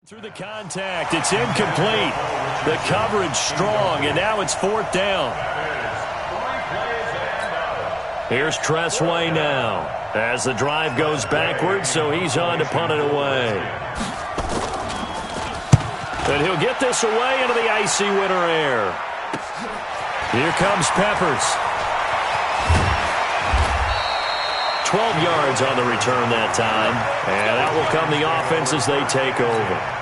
Through the contact, it's incomplete. The coverage strong, and now it's fourth down. Here's Tressway now as the drive goes backwards, so he's on to punt it away. And he'll get this away into the icy winter air. Here comes Peppers. 12 yards on the return that time. And out will come the offense as they take over.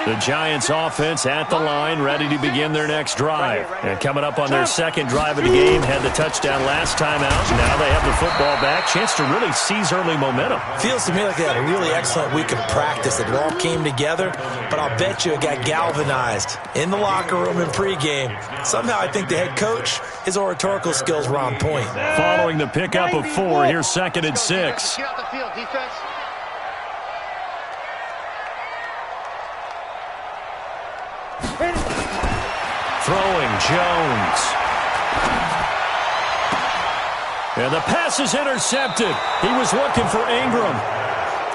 The Giants offense at the line, ready to begin their next drive. And coming up on their second drive of the game, had the touchdown last time out. Now they have the football back. Chance to really seize early momentum. Feels to me like they had a really excellent week of practice. It all came together, but I'll bet you it got galvanized in the locker room in pregame. Somehow I think the head coach, his oratorical skills were on point. Following the pickup of 4, here's 2nd and 6. Get out the field, defense. Throwing Jones. And the pass is intercepted. He was looking for Ingram.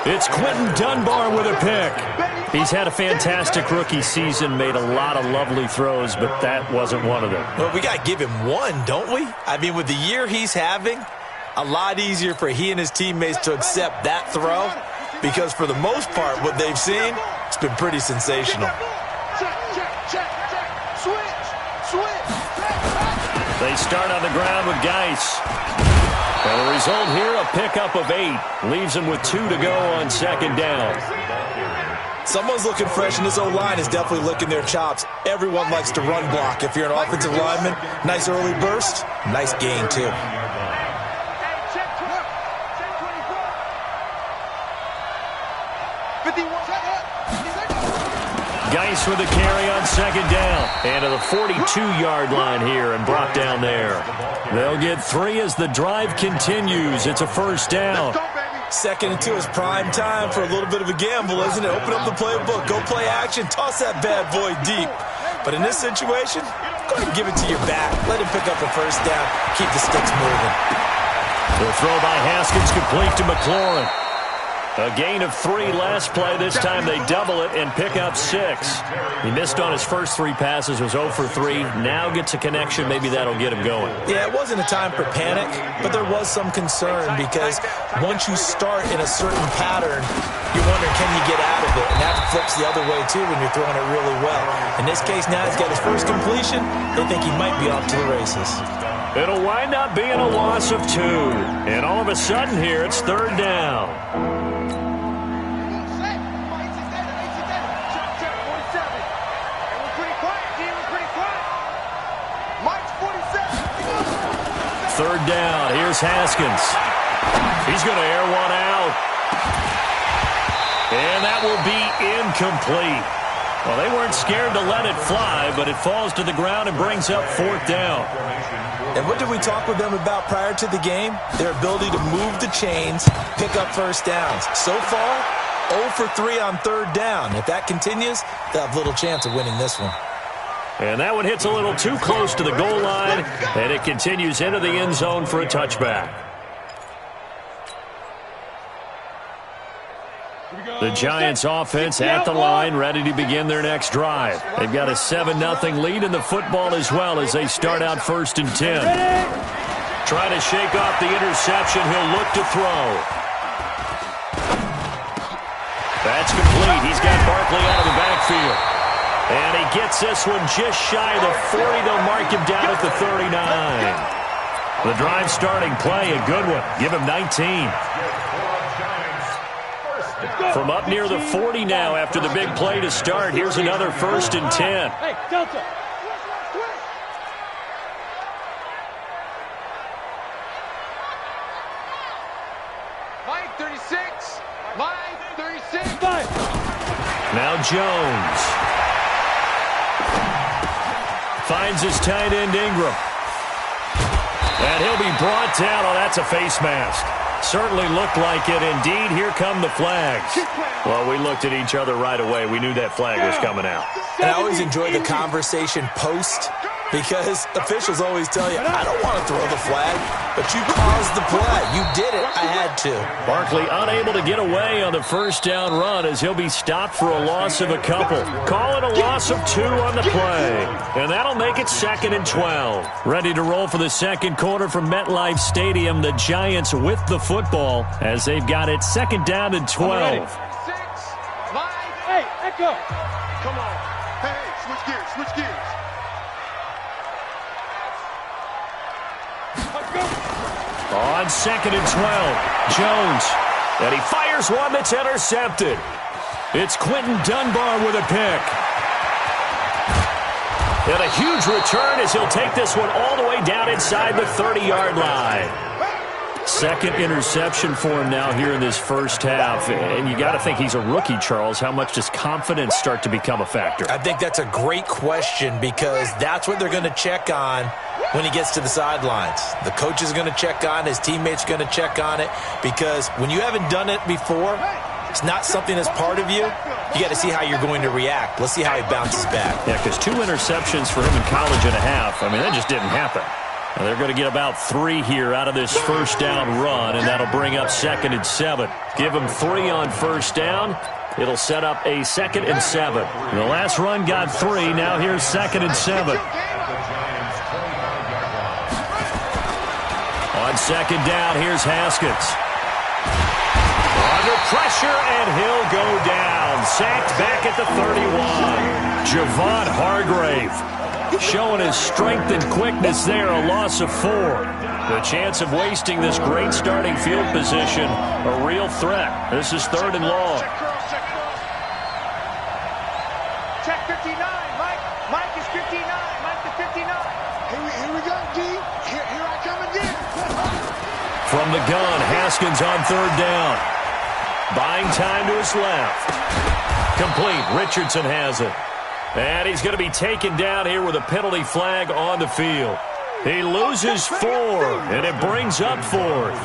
It's Quentin Dunbar with a pick. He's had a fantastic rookie season, made a lot of lovely throws, but that wasn't one of them. Well, we got to give him one, don't we? I mean, with the year he's having, a lot easier for he and his teammates to accept that throw, because for the most part, what they've seen, it's been pretty sensational. They start on the ground with Geis. And the result here, a pickup of 8. Leaves them with 2 to go on 2nd down. Someone's looking fresh, and this O-line is definitely licking their chops. Everyone likes to run block. If you're an offensive lineman, nice early burst, nice gain too. Geis with a carry on 2nd down. And to the 42-yard line here and brought down there. They'll get 3 as the drive continues. It's a 1st down. 2nd and 2 is prime time for a little bit of a gamble, isn't it? Open up the playbook, go play action, toss that bad boy deep. But in this situation, go ahead and give it to your back. Let him pick up a 1st down. Keep the sticks moving. The throw by Haskins complete to McLaurin. A gain of 3 last play. This time they double it and pick up 6. He missed on his first 3 passes, was 0 for 3. Now gets a connection. Maybe that'll get him going. Yeah, it wasn't a time for panic, but there was some concern because once you start in a certain pattern, you wonder, can you get out of it? And that flips the other way, too, when you're throwing it really well. In this case, now he's got his first completion. They think he might be off to the races. It'll wind up being a loss of 2. And all of a sudden here, it's 3rd down. Third down. Here's Haskins. He's going to air one out. And that will be incomplete. Well, they weren't scared to let it fly, but it falls to the ground and brings up 4th down. And what did we talk with them about prior to the game? Their ability to move the chains, pick up 1st downs. So far, 0 for 3 on 3rd down. If that continues, they'll have little chance of winning this one. And that one hits a little too close to the goal line, and it continues into the end zone for a touchback. The Giants offense at the line, ready to begin their next drive. They've got a 7-0 lead in the football as well as they start out 1st and 10. Trying to shake off the interception. He'll look to throw. That's complete. He's got Barkley out of the backfield. And he gets this one just shy of the 40. They'll mark him down at the 39. The drive starting play, a good one. Give him 19. From up near the 40 now after the big play to start. Here's another 1st and 10. Hey, Delta. Line 36. Line 36. Now Jones. Finds his tight end Ingram. And he'll be brought down. Oh, that's a face mask. Certainly looked like it. Indeed, here come the flags. Well, we looked at each other right away. We knew that flag was coming out. And I always enjoy the conversation post because officials always tell you, I don't want to throw the flag, but you caused the play. You did it. I had to. Barkley unable to get away on the first down run as he'll be stopped for a loss of a couple. Call it a loss of 2 on the play. And that'll make it 2nd and 12. Ready to roll for the second quarter from MetLife Stadium. The Giants with the football as they've got it 2nd down and 12. 6, 5, hey, echo. Come on. Hey, switch gears, switch gears. On 2nd and 12, Jones. And he fires one that's intercepted. It's Quentin Dunbar with a pick. And a huge return as he'll take this one all the way down inside the 30-yard line. 2nd interception for him now here in this first half. And you got to think he's a rookie, Charles. How much does confidence start to become a factor? I think that's a great question because that's what they're going to check on when he gets to the sidelines. The coach is going to check on, his teammates are going to check on it, because when you haven't done it before, it's not something that's part of you. You got to see how you're going to react. Let's see how he bounces back. Yeah, because 2 interceptions for him in college and a half. I mean, that just didn't happen. And they're going to get about 3 here out of this first down run, and that'll bring up 2nd and 7. Give him 3 on first down. It'll set up a 2nd and 7. The last run got 3. Now here's 2nd and 7. On 2nd down, here's Haskins. Under pressure, and he'll go down. Sacked back at the 31. Javon Hargrave showing his strength and quickness there, a loss of 4. The chance of wasting this great starting field position, a real threat. This is 3rd and long. Check 59, Mike. Mike is 59. Mike to 59. Here we go, D. Here I come again. From the gun, Haskins on 3rd down. Buying time to his left. Complete. Richardson has it. And he's going to be taken down here with a penalty flag on the field. He loses 4, and it brings up 4th.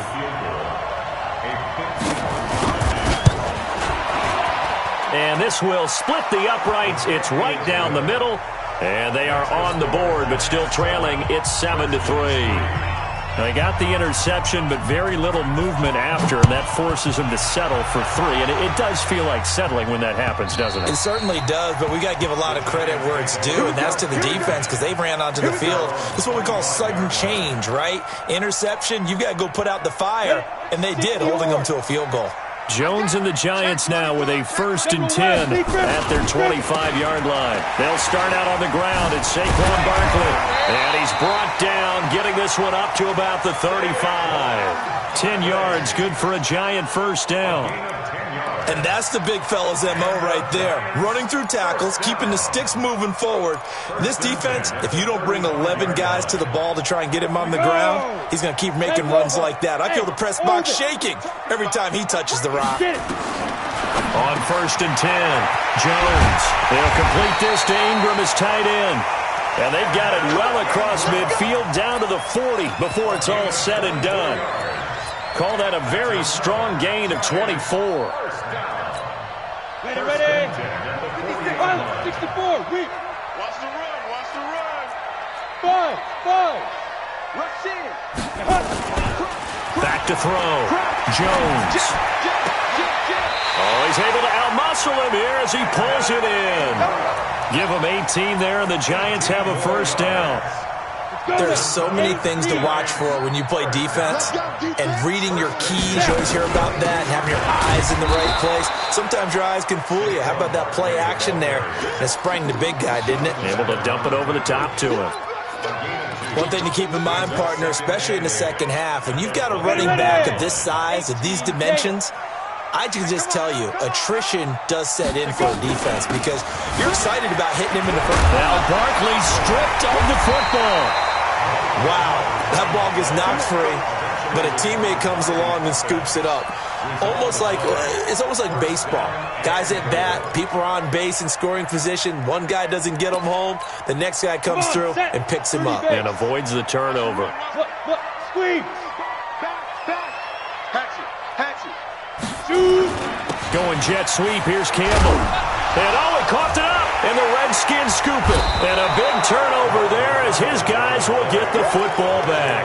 And this will split the uprights. It's right down the middle. And they are on the board, but still trailing. It's 7-3. They got the interception, but very little movement after, and that forces them to settle for 3. And it does feel like settling when that happens, doesn't it? It certainly does, but we got to give a lot of credit where it's due, and that's to the defense because they ran onto the field. This is what we call sudden change, right? Interception, you've got to go put out the fire, and they did, holding them to a field goal. Jones and the Giants now with a 1st and 10 at their 25-yard line. They'll start out on the ground. It's Saquon Barkley. And he's brought down, getting this one up to about the 35. 10 yards, good for a Giant first down. And that's the big fella's MO right there. Running through tackles, keeping the sticks moving forward. This defense, if you don't bring 11 guys to the ball to try and get him on the ground, he's going to keep making runs like that. I feel the press box shaking every time he touches the rock. On 1st and 10, Jones. They'll complete this to Ingram as tight end. And they've got it well across midfield down to the 40 before it's all said and done. Call that a very strong gain of 24. Ready. 64. Watch the run. 5. Rush in. Back to throw. Jones. Oh, he's able to outmuscle him here as he pulls it in. Give him 18 there, and the Giants have a first down. There's so many things to watch for when you play defense, and reading your keys, you always hear about that, and having your eyes in the right place. Sometimes your eyes can fool you. How about that play action there? And it sprang the big guy, didn't it? Able to dump it over the top to him. One thing to keep in mind, partner, especially in the second half, when you've got a running back of this size, of these dimensions, I can just tell you, attrition does set in for a defense because you're excited about hitting him in the first. Now Barkley stripped of the football. Wow, that ball gets knocked free, but a teammate comes along and scoops it up. It's almost like baseball. Guys at bat, people are on base in scoring position. One guy doesn't get him home. The next guy comes through and picks him up. And avoids the turnover. Squeeze. Back. Hatchet. Shoot. Going jet sweep. Here's Campbell. And he coughed it up in the red Redskins scoop it. And a big turnover there as his guys will get the football back.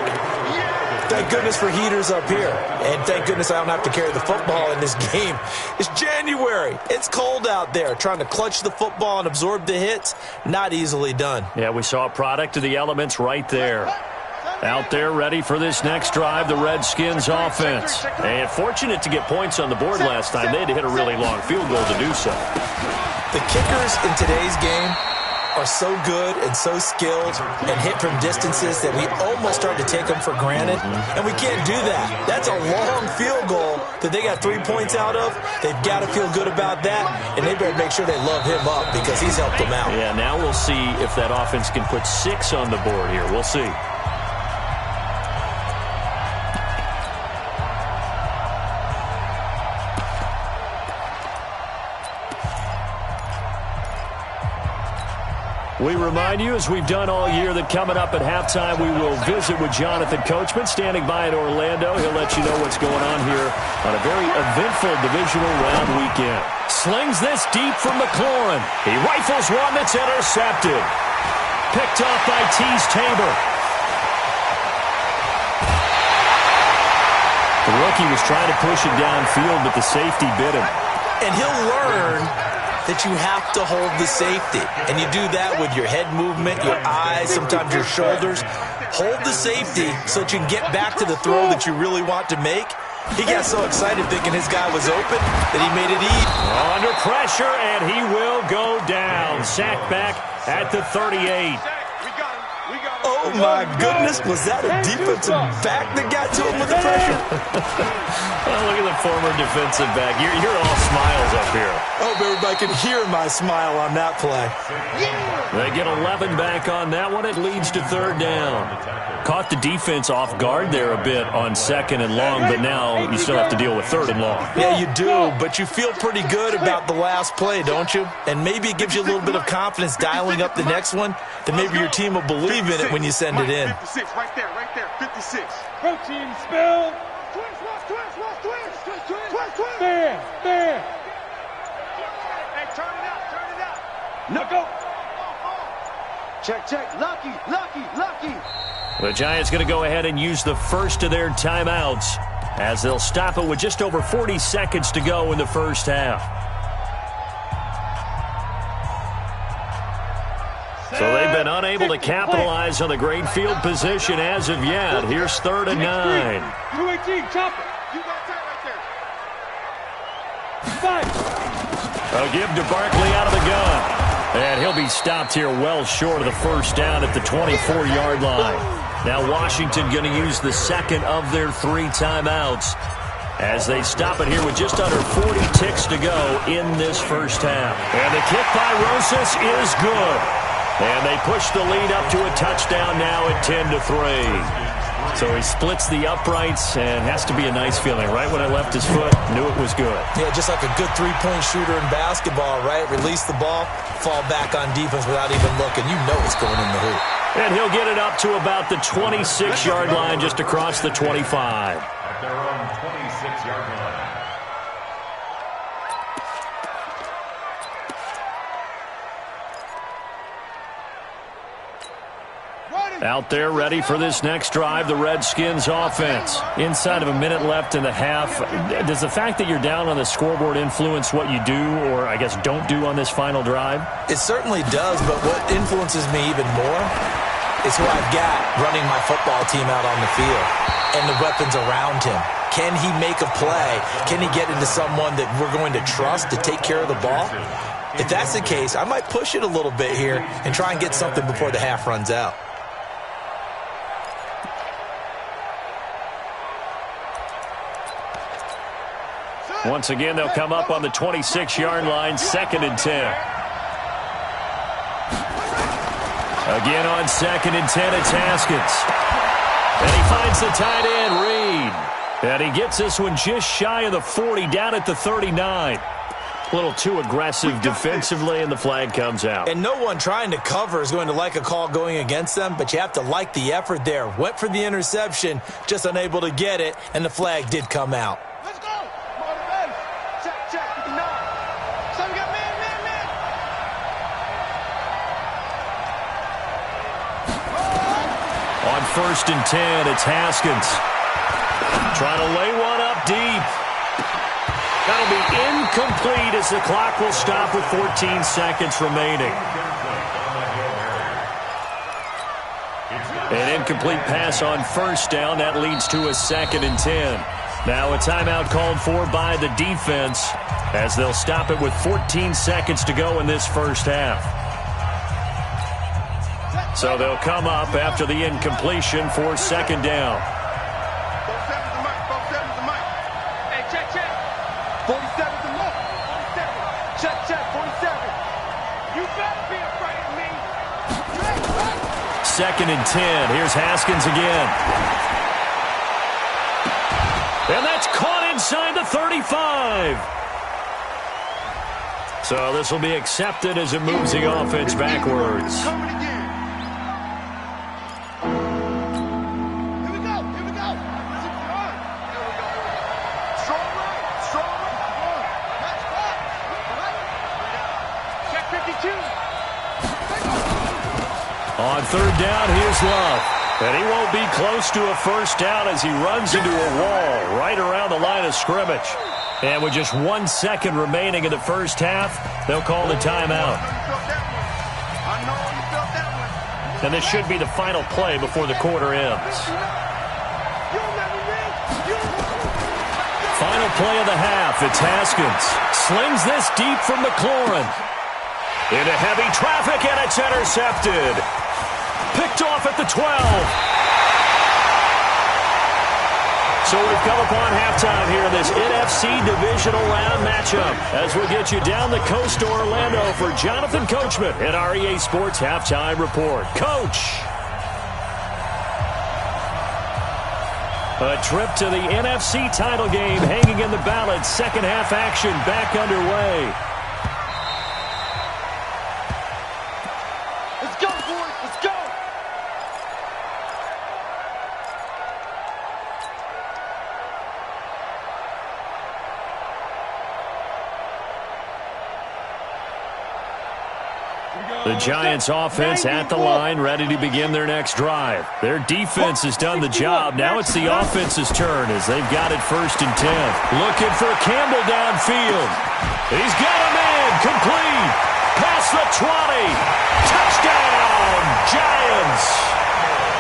Thank goodness for heaters up here. And thank goodness I don't have to carry the football in this game. It's January. It's cold out there. Trying to clutch the football and absorb the hits, not easily done. Yeah, we saw a product of the elements right there. Out there ready for this next drive, the Redskins offense. And fortunate to get points on the board last time. They had to hit a really long field goal to do so. The kickers in today's game are so good and so skilled and hit from distances that we almost start to take them for granted. And we can't do that. That's a long field goal that they got 3 points out of. They've got to feel good about that, and they better make sure they love him up because he's helped them out. Yeah, now we'll see if that offense can put 6 on the board here. We'll see. We remind you, as we've done all year, that coming up at halftime, we will visit with Jonathan Coachman, standing by in Orlando. He'll let you know what's going on here on a very eventful divisional round weekend. Slings this deep from McLaurin. He rifles one that's intercepted. Picked off by Tabor. The rookie was trying to push it downfield, but the safety bit him. And he'll learn that you have to hold the safety. And you do that with your head movement, your eyes, sometimes your shoulders. Hold the safety so that you can get back to the throw that you really want to make. He got so excited thinking his guy was open that he made it eat. Under pressure, and he will go down. Sacked back at the 38. Oh, my goodness. Was that a defensive back that got to him with the pressure? Well, look at the former defensive back. You're all smiles up here. I hope everybody can hear my smile on that play. They get 11 back on that one. It leads to third down. Caught the defense off guard there a bit on second and long, but now you still have to deal with third and long. Yeah, you do, but you feel pretty good about the last play, don't you? And maybe it gives you a little bit of confidence dialing up the next one, that maybe your team will believe in it when you send it in. 56, right there, 56. Protein spill. Twist. There. Hey, turn it out. No, go. Check. Lucky. The Giants going to go ahead and use the first of their timeouts as they'll stop it with just over 40 seconds to go in the first half. So they've been unable to capitalize on the great field position as of yet. Here's 3rd and 9. 218, chop it. You got that Five. right there. A give to Barkley out of the gun. And he'll be stopped here well short of the first down at the 24-yard line. Now Washington going to use the second of their 3 timeouts as they stop it here with just under 40 ticks to go in this first half. And the kick by Rosas is good. And they push the lead up to a touchdown now at 10-3. So he splits the uprights, and has to be a nice feeling. Right when I left his foot, knew it was good. Yeah, just like a good three-point shooter in basketball, right? Release the ball, fall back on defense without even looking. You know it's going in the hoop. And he'll get it up to about the 26-yard line, just across the 25. At their own 26-yard line. Out there ready for this next drive, the Redskins offense. Inside of a minute left in the half. Does the fact that you're down on the scoreboard influence what you do, or I guess don't do on this final drive? It certainly does, but what influences me even more is who I've got running my football team out on the field and the weapons around him. Can he make a play? Can he get into someone that we're going to trust to take care of the ball? If that's the case, I might push it a little bit here and try and get something before the half runs out. Once again, they'll come up on the 26-yard line, 2nd and 10. Again on 2nd and 10, it's Haskins. And he finds the tight end, Reed. And he gets this one just shy of the 40, down at the 39. A little too aggressive defensively, and the flag comes out. And no one trying to cover is going to like a call going against them, but you have to like the effort there. Went for the interception, just unable to get it, and the flag did come out. Let's go. Check. 59. So we got man. first and 10. It's Haskins. Trying to lay one up deep. That'll be incomplete as the clock will stop with 14 seconds remaining. An incomplete pass on first down. That leads to a 2nd and 10. Now a timeout called for by the defense as they'll stop it with 14 seconds to go in this first half. So they'll come up after the incompletion for 2nd down. Hey, check. 47's the mark. 47. Check. 47. You better be afraid of me. 2nd and 10. Here's Haskins again. And that's caught inside the 35. So this will be accepted as it moves the offense backwards. Coming again. Here we go. Strong right. That's fine. Check 52. On 3rd down, here's Love. And he won't be close to a first down as he runs into a wall right around the line of scrimmage. And with just 1 second remaining in the first half, they'll call the timeout. And this should be the final play before the quarter ends. Final play of the half. It's Haskins. Slings this deep from McLaurin. Into heavy traffic, and it's intercepted. Picked off at the 12. So we've come upon halftime here in this NFC Divisional Round matchup as we get you down the coast to Orlando for Jonathan Coachman at our EA Sports Halftime Report. Coach! A trip to the NFC title game hanging in the balance. Second half action back underway. Let's go, boys. Let's go. The Giants offense at the line, ready to begin their next drive. Their defense has done the job. Now it's the offense's turn as they've got it 1st and 10. Looking for Campbell downfield. He's got him in. Complete. Past the 20. Touchdown, Giants.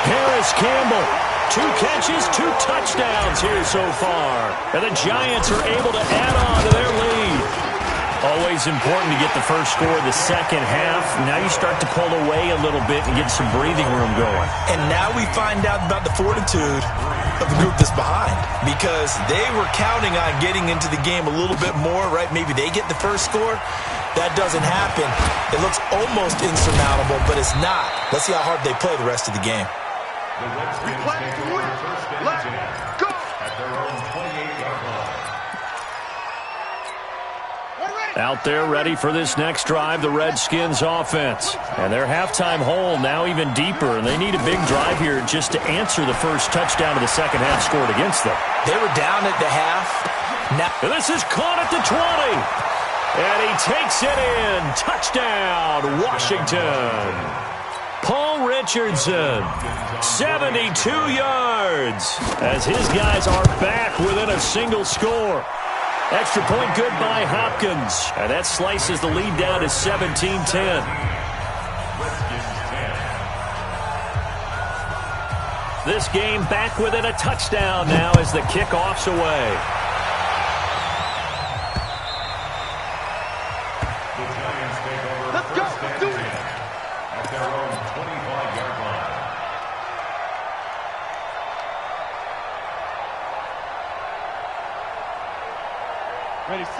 Harris Campbell. 2 catches, 2 touchdowns here so far. And the Giants are able to add on to their lead. Always important to get the first score of the second half. Now you start to pull away a little bit and get some breathing room going. And now we find out about the fortitude of the group that's behind, because they were counting on getting into the game a little bit more, right? Maybe they get the first score. That doesn't happen. It looks almost insurmountable, but it's not. Let's see how hard they play the rest of the game. Let's go. At their own 28-yard line. Out there ready for this next drive, the Redskins offense. And their halftime hole now even deeper, and they need a big drive here just to answer the first touchdown of the second half scored against them. They were down at the half. Now and this is caught at the 20. And he takes it in. Touchdown, Washington. Paul Richardson, 72 yards, as his guys are back within a single score. Extra point good by Hopkins. And that slices the lead down to 17-10. This game back within a touchdown now as the kickoff's away. The Giants take over Let's go. first and 10 at their own 25-yard line.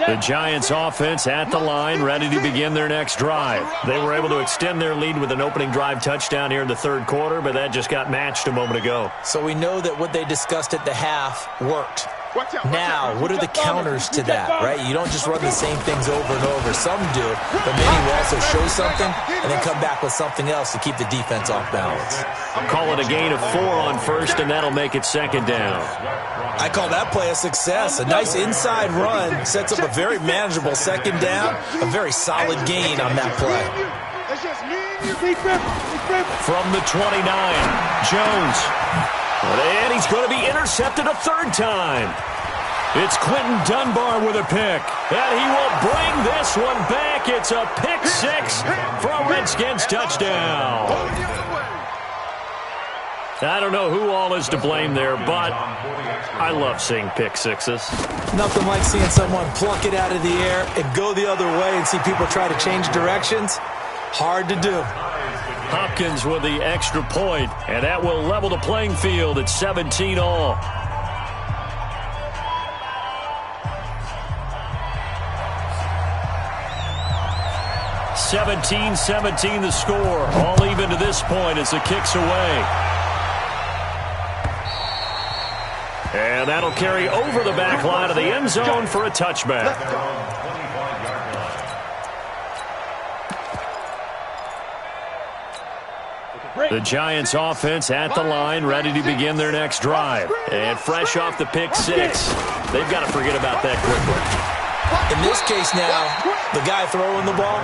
The Giants offense at the line, ready to begin their next drive. They were able to extend their lead with an opening drive touchdown here in the third quarter, but that just got matched a moment ago. So we know that what they discussed at the half worked. Now, what are the counters to that, right? You don't just run the same things over and over. Some do, but maybe we'll also show something and then come back with something else to keep the defense off balance. Call it a gain of 4 on first, and that'll make it second down. I call that play a success. A nice inside run sets up a very manageable second down, a very solid gain on that play. It's just me From the 29, Jones. And he's going to be intercepted a third time. It's Quinton Dunbar with a pick. And he will bring this one back. It's a pick six for a Redskins touchdown. I don't know who all is to blame there, but I love seeing pick sixes. Nothing like seeing someone pluck it out of the air and go the other way and see people try to change directions. Hard to do. Hopkins with the extra point, and that will level the playing field at 17 all. (17-17) the score. All even to this point as the kick's away. And that'll carry over the back line of the end zone for a touchback. The Giants offense at the line, ready to begin their next drive. And fresh off the pick six, they've got to forget about that quickly. In this case now, the guy throwing the ball,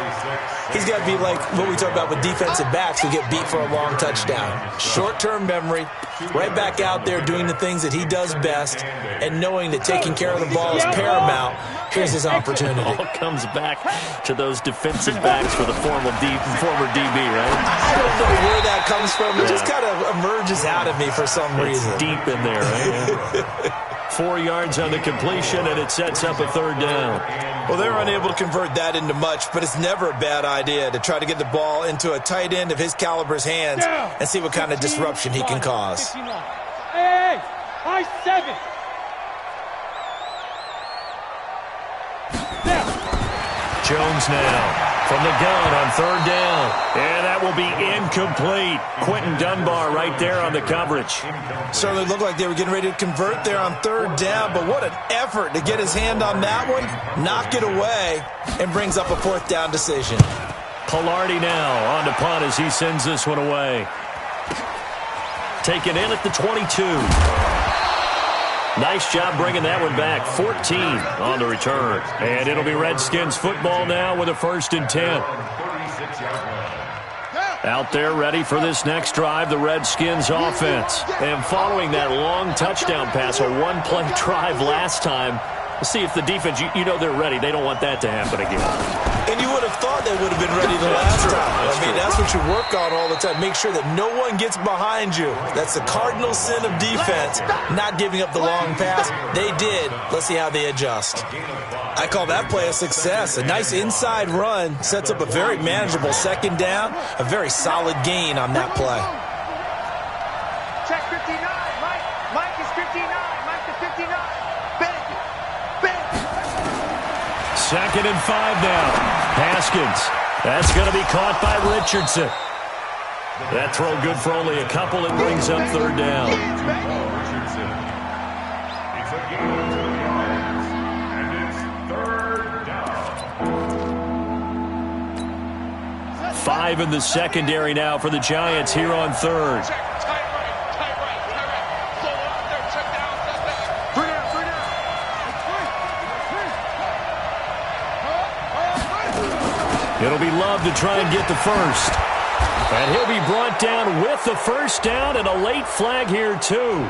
he's got to be like what we talk about with defensive backs who get beat for a long touchdown. Short-term memory, right back out there doing the things that he does best, and knowing that taking care of the ball is paramount. Here's his opportunity. It all comes back to those defensive backs for the former DB, right? I don't know where that comes from. It just kind of emerges out of me for some reason. It's deep in there, right? 4 yards on the completion, and it sets up a third down. Well, they're unable to convert that into much, but it's never a bad idea to try to get the ball into a tight end of his caliber's hands and see what kind of disruption he can cause. Hey, high 7. Jones now from the gun on third down. And that will be incomplete. Quinton Dunbar right there on the coverage. Certainly looked like they were getting ready to convert there on third down, but what an effort to get his hand on that one, knock it away, and brings up a fourth down decision. Pilardi now on to punt as he sends this one away. Taken in at the 22. Nice job bringing that one back. 14 on the return. And it'll be Redskins football now with a 1st and 10. Out there ready for this next drive, the Redskins offense. And following that long touchdown pass, a one-play drive last time, we'll see if the defense, you know they're ready. They don't want that to happen again. And you would have thought they would have been ready the last time. That's what you work on all the time. Make sure that no one gets behind you. That's the cardinal sin of defense, not giving up the long pass. They did. Let's see how they adjust. I call that play a success. A nice inside run sets up a very manageable second down, a very solid gain on that play. Check 59. Mike is 59. Mike is 59. Bend it. 2nd and 5 now. Haskins. That's going to be caught by Richardson. That throw good for only a couple. It brings up third down. Richardson. It's a gain of 2 yards, and it's third down. 5 in the secondary now for the Giants here on third. It'll be Love to try and get the first. And he'll be brought down with the first down and a late flag here too.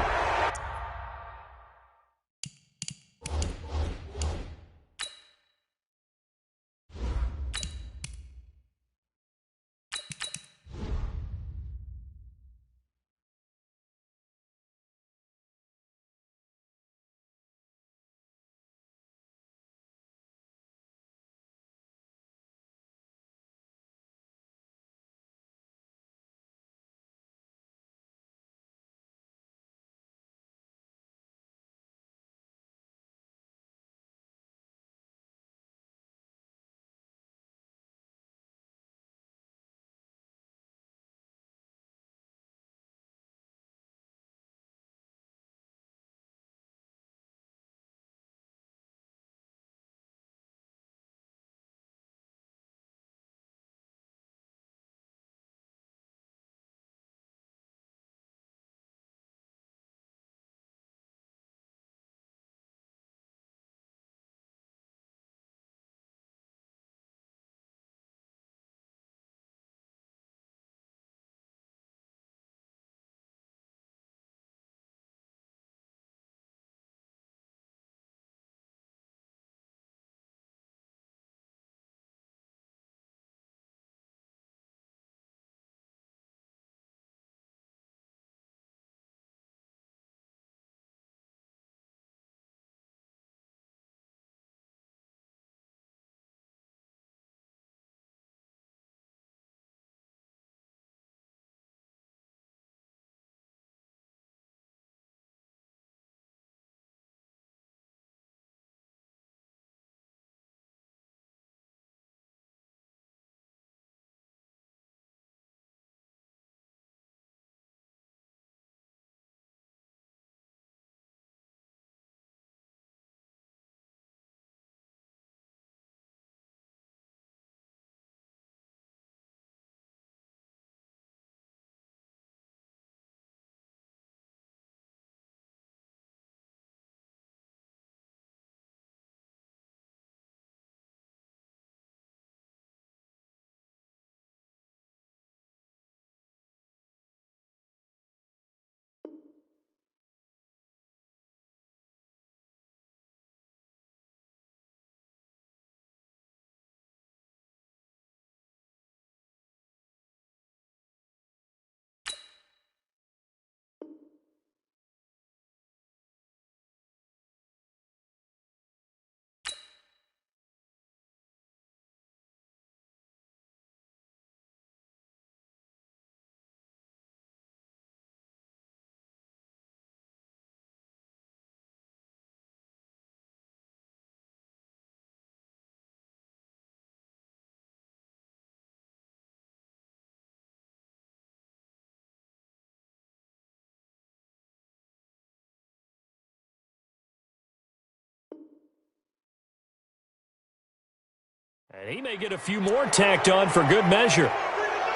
And he may get a few more tacked on for good measure.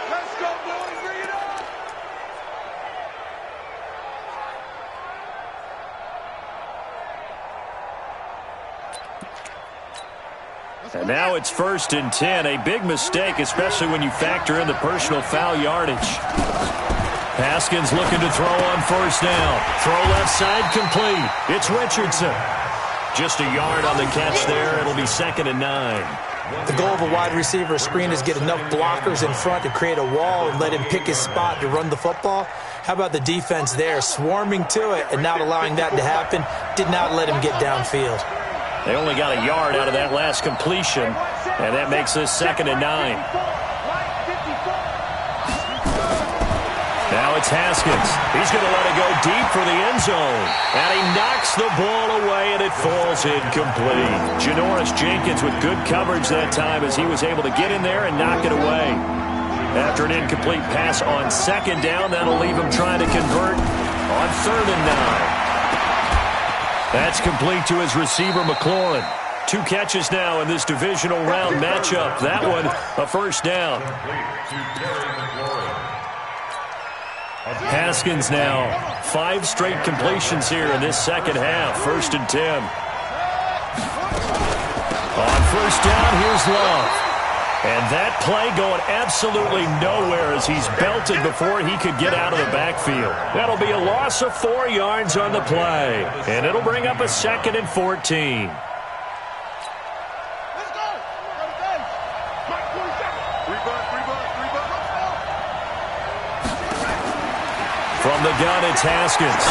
Let's go, boys. Bring it on. And now it's 1st and 10. A big mistake, especially when you factor in the personal foul yardage. Haskins looking to throw on 1st down. Throw left side complete. It's Richardson. Just a yard on the catch there. It'll be 2nd and 9. The goal of a wide receiver screen is get enough blockers in front to create a wall and let him pick his spot to run the football. How about the defense there, swarming to it and not allowing that to happen? Did not let him get downfield. They only got a yard out of that last completion, and that makes this 2nd and 9. Now it's Haskins. He's going to let it go deep for the end zone. And he knocks the ball away, and it falls incomplete. Janoris Jenkins with good coverage that time as he was able to get in there and knock it away. After an incomplete pass on 2nd down, that'll leave him trying to convert on 3rd and 9. That's complete to his receiver, McLaurin. 2 catches now in this divisional round matchup. That one, a 1st down. Haskins now 5 straight completions here in this 2nd half. 1st and 10. On 1st down, here's Love. And that play going absolutely nowhere as he's belted before he could get out of the backfield. That'll be a loss of 4 yards on the play. And it'll bring up a 2nd and 14. Let's go. Mike 27. Rebound. From the gun, it's Haskins.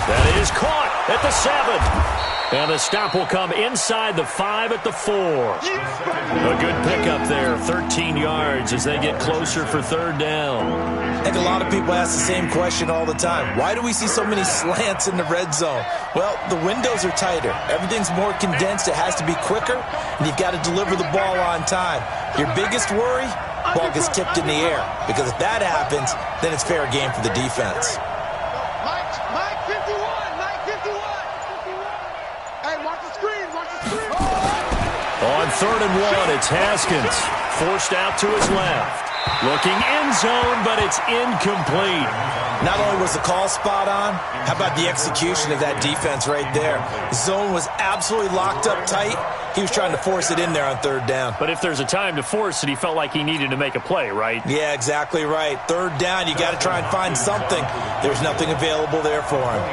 That is caught at the 7. And the stop will come inside the 5 at the 4. A good pickup there, 13 yards as they get closer for 3rd down. I think a lot of people ask the same question all the time. Why do we see so many slants in the red zone? Well, the windows are tighter. Everything's more condensed. It has to be quicker, and you've got to deliver the ball on time. Your biggest worry? Ball gets tipped in the air. Because if that happens, then it's fair game for the defense. Mike 51. Hey, watch the screen. On 3rd and 1, it's Haskins. Forced out to his left. Looking end zone, but it's incomplete. Not only was the call spot on, how about the execution of that defense right there? The zone was absolutely locked up tight. He was trying to force it in there on 3rd down. But if there's a time to force it, he felt like he needed to make a play, right? Yeah, exactly right. 3rd down, you got to try and find something. There's nothing available there for him.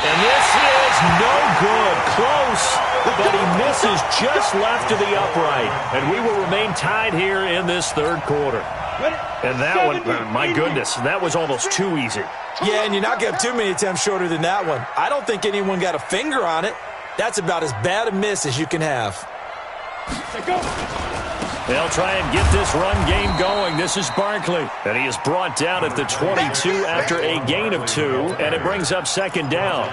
And this is no good. Close, but he misses just left of the upright. And we will remain tied here in this 3rd quarter. And that one, my goodness, that was almost too easy. Yeah, and you're not going to have too many attempts shorter than that one. I don't think anyone got a finger on it. That's about as bad a miss as you can have. They'll try and get this run game going. This is Barkley. And he is brought down at the 22 after a gain of 2. And it brings up 2nd down.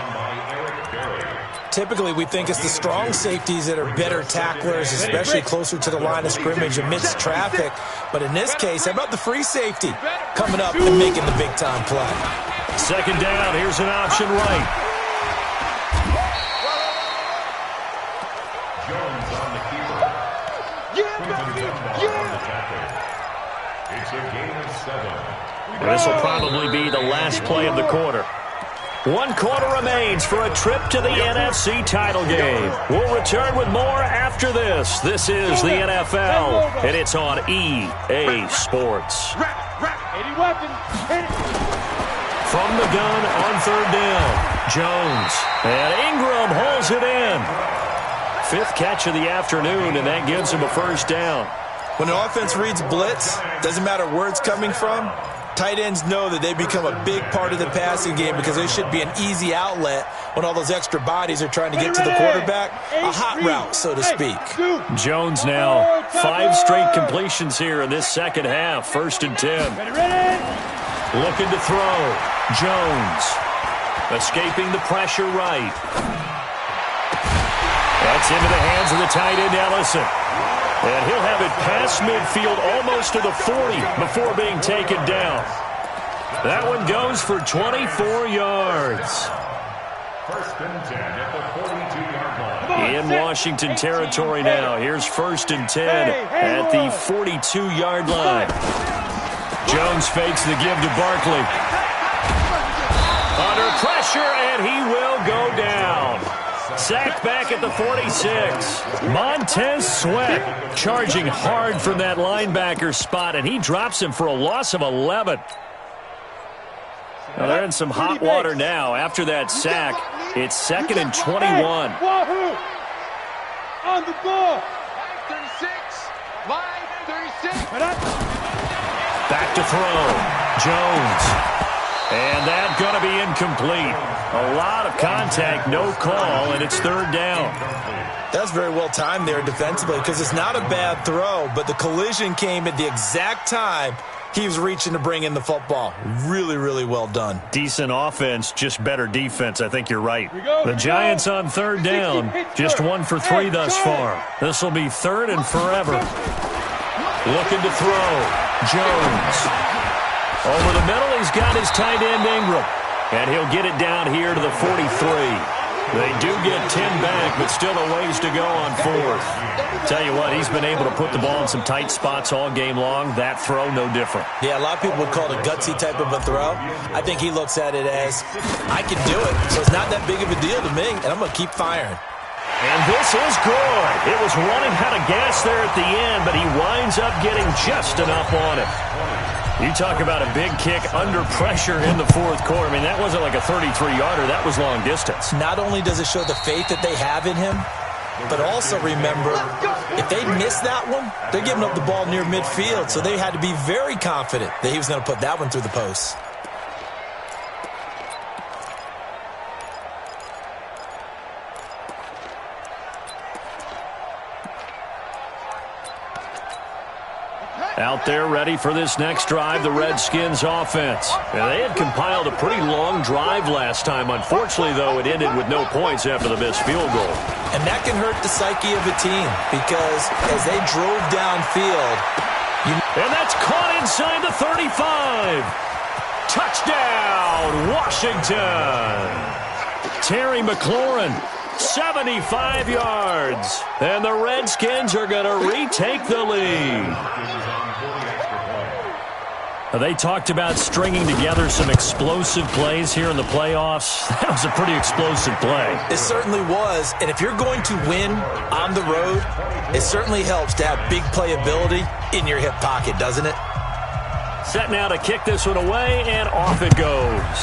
Typically, we think it's the strong safeties that are better tacklers, especially closer to the line of scrimmage amidst traffic. But in this case, how about the free safety coming up and making the big-time play? 2nd down. Here's an option right. Jones on the keeper. It's a gain of 7. This will probably be the last play of the quarter. 1 quarter remains for a trip to the NFC title game. We'll return with more after this. This is the NFL, and it's on EA Sports. From the gun on 3rd down, Jones. And Ingram holds it in. 5th catch of the afternoon, and that gives him a 1st down. When an offense reads blitz, doesn't matter where it's coming from, tight ends know that they become a big part of the passing game because they should be an easy outlet when all those extra bodies are trying to get to the quarterback. A hot route, so to speak. Jones now 5 straight completions here in this 2nd half. 1st and 10. Looking to throw. Jones escaping the pressure right. That's into the hands of the tight end, Ellison. And he'll have it past midfield almost to the 40 before being taken down. That one goes for 24 yards. First and 10 at the 42-yard line. In Washington territory now. Here's first and 10 at the 42-yard line. Jones fakes the give to Barkley. Under pressure, and he will go down. Sacked back at the 46. Montez Sweat charging hard from that linebacker spot, and he drops him for a loss of 11. Now they're in some hot water now. After that sack, it's second and 21. Wahoo! On the ball. 36. Line 36. Back to throw. Jones. And that's going to be incomplete. A lot of contact, no call, and it's third down. That's very well timed there defensively because it's not a bad throw, but the collision came at the exact time he was reaching to bring in the football. Really, really well done. Decent offense, just better defense. I think you're right. The Giants on third down, just 1 for 3 thus far. This will be third and forever. Looking to throw. Jones. Over the middle, he's got his tight end Ingram. And he'll get it down here to the 43. They do get 10 back, but still a ways to go on fourth. Tell you what, he's been able to put the ball in some tight spots all game long. That throw, no different. Yeah, a lot of people would call it a gutsy type of a throw. I think he looks at it as, I can do it, so it's not that big of a deal to me, and I'm going to keep firing. And this is good. It was running out of gas there at the end, but he winds up getting just enough on it. You talk about a big kick under pressure in the fourth quarter. I mean, that wasn't like a 33-yarder. That was long distance. Not only does it show the faith that they have in him, but also remember, if they miss that one, they're giving up the ball near midfield, so they had to be very confident that he was going to put that one through the post. Out there ready for this next drive, the Redskins offense. And they had compiled a pretty long drive last time. Unfortunately, though, it ended with no points after the missed field goal. And that can hurt the psyche of a team because as they drove downfield... And that's caught inside the 35. Touchdown, Washington. Terry McLaurin, 75 yards. And the Redskins are going to retake the lead. They talked about stringing together some explosive plays here in the playoffs. That was a pretty explosive play. It certainly was. And if you're going to win on the road, it certainly helps to have big playability in your hip pocket, doesn't it? Set now to kick this one away, and off it goes.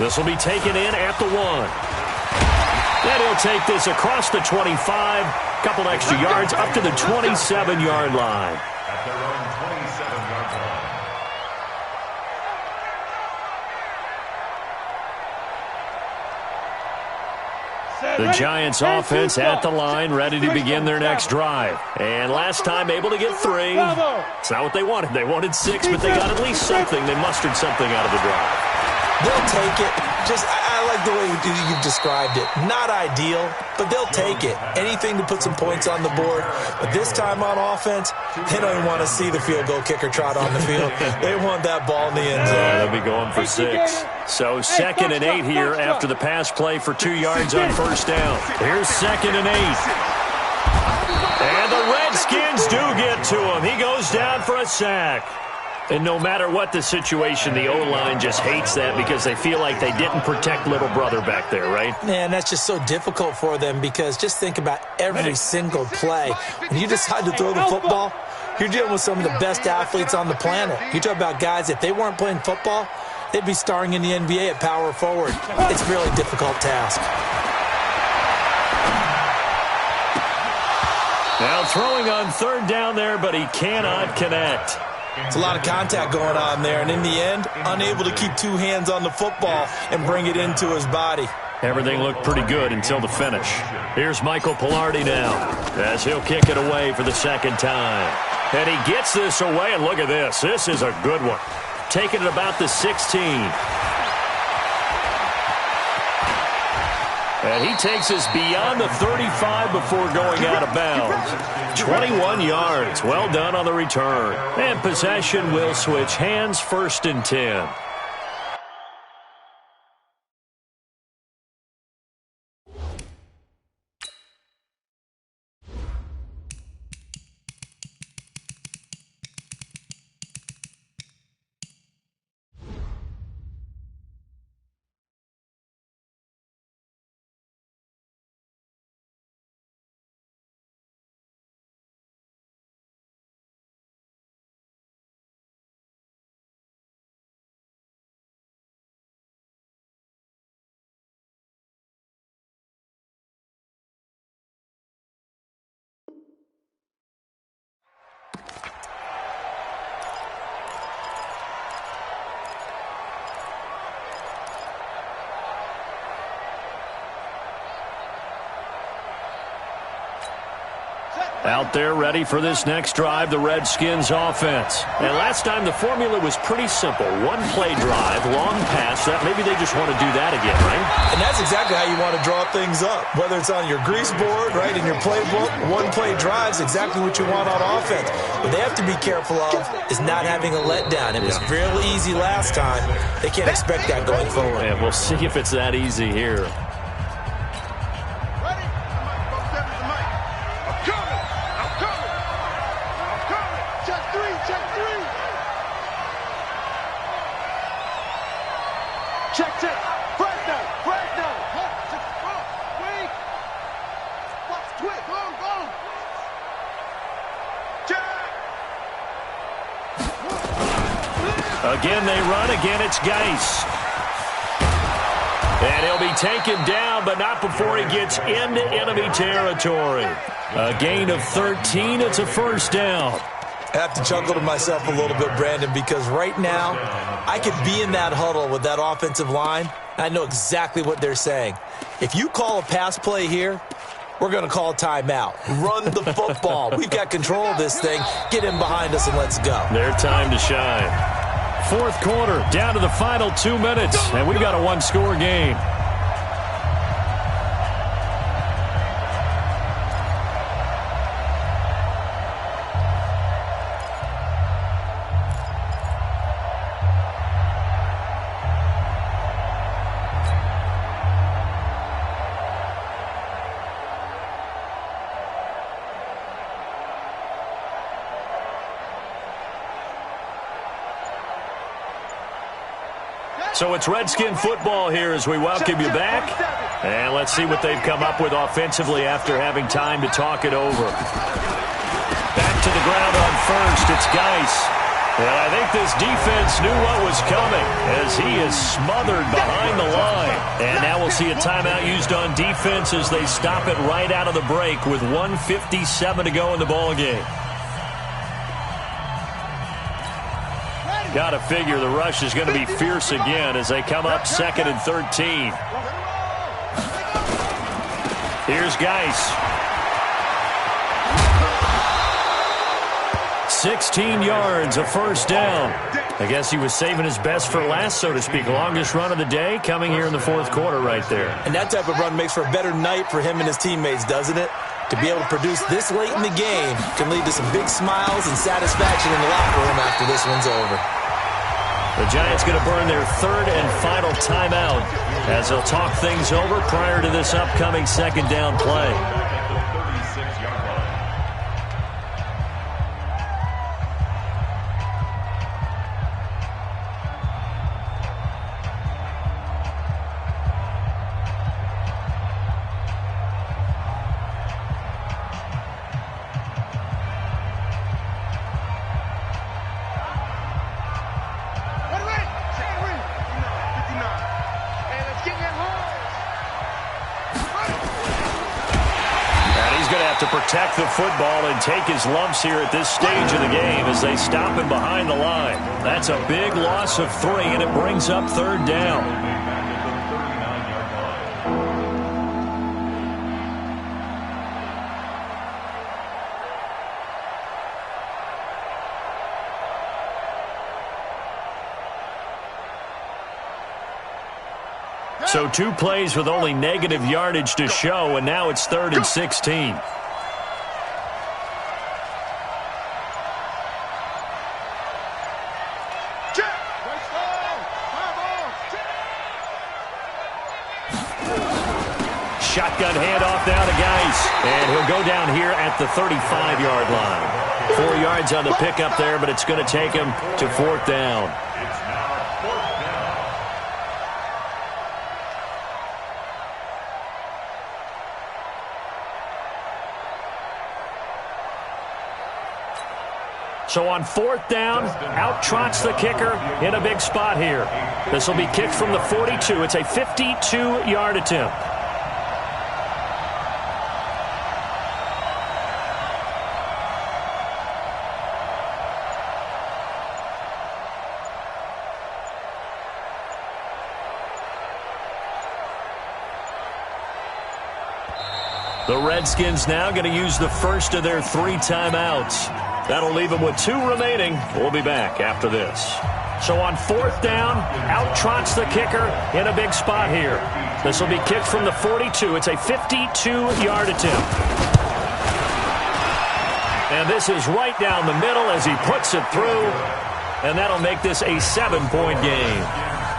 This will be taken in at the 1. Then he'll take this across the 25. Couple extra yards up to the 27-yard line. At their own 27-yard line. The Giants offense at the line, ready to begin their next drive. And last time able to get 3. It's not what they wanted. They wanted 6, but they got at least something. They mustered something out of the drive. They'll take it. I like the way you've described it. Not ideal, but they'll take it. Anything to put some points on the board. But this time on offense, they don't even want to see the field goal kicker trot on the field. They want that ball in the end zone. They'll be going for 6. So second and 8 here after the pass play for 2 yards on first down. Here's second and 8. And the Redskins do get to him. He goes down for a sack. And no matter what the situation, the O-line just hates that because they feel like they didn't protect little brother back there, right? Man, that's just so difficult for them because just think about every single play. When you decide to throw the football, you're dealing with some of the best athletes on the planet. You talk about guys, if they weren't playing football, they'd be starring in the NBA at power forward. It's a really difficult task. Now throwing on third down there, but he cannot connect. It's a lot of contact going on there, and in the end, unable to keep 2 hands on the football and bring it into his body. Everything looked pretty good until the finish. Here's Michael Pilardi now as he'll kick it away for the second time. And he gets this away, and look at this. This is a good one. Taking it about the 16. And he takes us beyond the 35 before going out of bounds. 21 yards. Well done on the return. And possession will switch hands, first and 10. Out there ready for this next drive, the Redskins offense. And last time the formula was pretty simple. One play drive, long pass. Maybe they just want to do that again, right? And that's exactly how you want to draw things up. Whether it's on your grease board, right, in your playbook, one play drive is exactly what you want on offense. What they have to be careful of is not having a letdown. It was fairly easy last time. They can't expect that going forward. And we'll see if it's that easy here. Again, they run. Again, it's Geis. And he'll be taken down, but not before he gets into enemy territory. A gain of 13. It's a first down. I have to chuckle to myself a little bit, Brandon, because right now I could be in that huddle with that offensive line. I know exactly what they're saying. If you call a pass play here, we're going to call a timeout. Run the football. We've got control of this thing. Get in behind us and let's go. Their time to shine. Fourth quarter, down to the final 2 minutes, and we've got a one-score game. So it's Redskin football here as we welcome you back. And let's see what they've come up with offensively after having time to talk it over. Back to the ground on first. It's Geis. And I think this defense knew what was coming as he is smothered behind the line. And now we'll see a timeout used on defense as they stop it right out of the break with 1:57 to go in the ballgame. Got to figure the rush is going to be fierce again as they come up 2nd and 13. Here's Geis. 16 yards, a first down. I guess he was saving his best for last, so to speak. Longest run of the day coming here in the fourth quarter right there. And that type of run makes for a better night for him and his teammates, doesn't it? To be able to produce this late in the game can lead to some big smiles and satisfaction in the locker room after this one's over. The Giants going to burn their third and final timeout as they'll talk things over prior to this upcoming second down play. Protect the football and take his lumps here at this stage of the game as they stop him behind the line. That's a big loss of 3, and it brings up third down. So 2 plays with only negative yardage to show, and now it's 3rd and 16. Shotgun handoff now to Geis. And he'll go down here at the 35-yard line. 4 yards on the pickup there, but it's going to take him to 4th down. So on 4th down, out trots the kicker in a big spot here. This will be kicked from the 42. It's a 52-yard attempt. The Redskins now going to use the first of their 3 timeouts. That'll leave them with 2 remaining. We'll be back after this. So on 4th down, out trots the kicker in a big spot here. This will be kicked from the 42. It's a 52-yard attempt. And this is right down the middle as he puts it through. And that'll make this a 7-point game.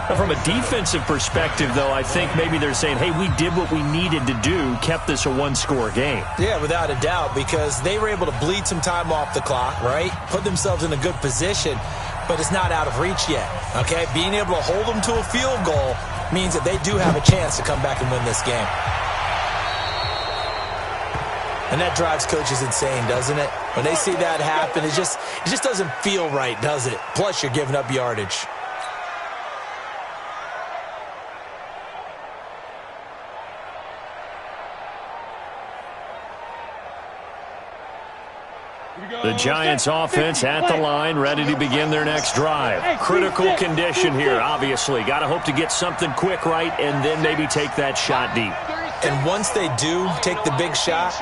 Now, from a defensive perspective, though, I think maybe they're saying, hey, we did what we needed to do, kept this a 1-score game. Yeah, without a doubt, because they were able to bleed some time off the clock, right? Put themselves in a good position, but it's not out of reach yet, okay? Being able to hold them to a field goal means that they do have a chance to come back and win this game. And that drives coaches insane, doesn't it? When they see that happen, it just doesn't feel right, does it? Plus, you're giving up yardage. The Giants offense at the line, ready to begin their next drive. Critical condition here, obviously. Got to hope to get something quick right and then maybe take that shot deep. And once they do take the big shot,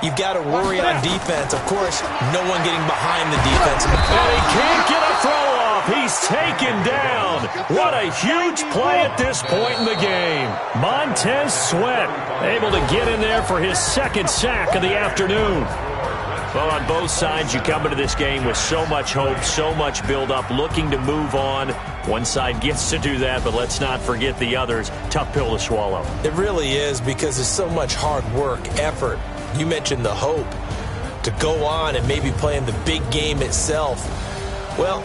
you've got to worry on defense. Of course, no one getting behind the defense. And he can't get a throw off. He's taken down. What a huge play at this point in the game. Montez Sweat able to get in there for his 2nd sack of the afternoon. Well, on both sides, you come into this game with so much hope, so much build-up, looking to move on. One side gets to do that, but let's not forget the others. Tough pill to swallow. It really is, because there's so much hard work, effort. You mentioned the hope to go on and maybe play in the big game itself. Well,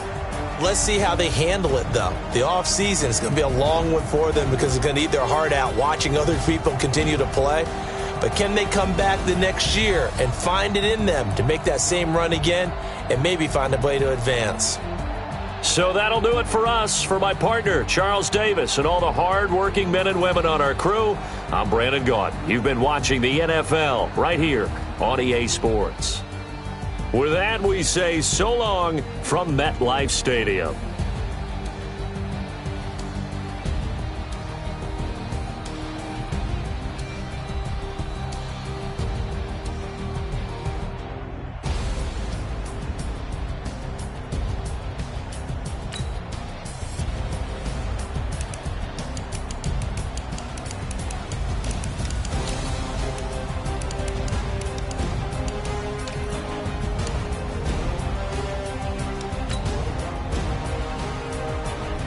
let's see how they handle it, though. The offseason is going to be a long one for them because they're going to eat their heart out watching other people continue to play. But can they come back the next year and find it in them to make that same run again and maybe find a way to advance? So that'll do it for us. For my partner, Charles Davis, and all the hard-working men and women on our crew, I'm Brandon Gaudin. You've been watching the NFL right here on EA Sports. With that, we say so long from MetLife Stadium.